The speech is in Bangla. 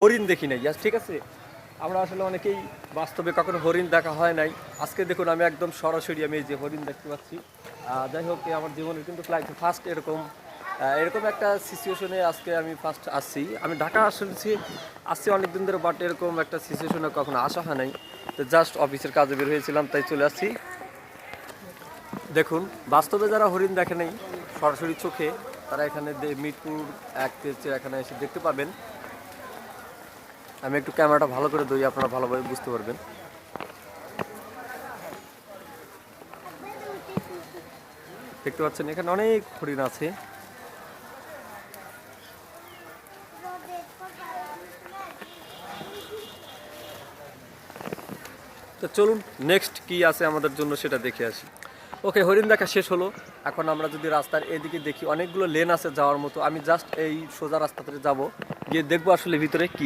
হরিণ দেখি নাই, ঠিক আছে। আমরা আসলে অনেকেই বাস্তবে কখনো হরিণ দেখা হয় নাই। আজকে দেখুন আমি একদম সরাসরি আমি এই যে হরিণ দেখতে পাচ্ছি। যাই হোক, আমার জীবনের কিন্তু ফার্স্ট এরকম এরকম একটা সিচুয়েশনে আজকে আমি ফার্স্ট আসছি। আমি ঢাকা আসছি অনেক দিন ধরে, বাট এরকম একটা সিচুয়েশনে কখনো আসা হয় নাই। তো জাস্ট অফিসের কাজে বের হয়েছিলাম, তাই চলে আসছি। দেখুন, বাস্তবে যারা হরিণ দেখে নাই সরাসরি চোখে, তারা এখানে মিরপুর এখানে এসে দেখতে পাবেন। আমি একটু ক্যামেরাটা ভালো করে ধরি, আপনারা ভালোভাবে বুঝতে পারবেন। দেখতে পাচ্ছেন এখানে অনেক হরিণ আছে। তো চলুন নেক্সট কি আছে আমাদের জন্য সেটা দেখে আসি। ওকে, হরিণ দেখা শেষ হলো। এখন আমরা যদি রাস্তার এদিকে দেখি, অনেকগুলো লেন আছে যাওয়ার মতো। আমি জাস্ট এই সোজা রাস্তাতে যাব, গিয়ে দেখবো আসলে ভিতরে কি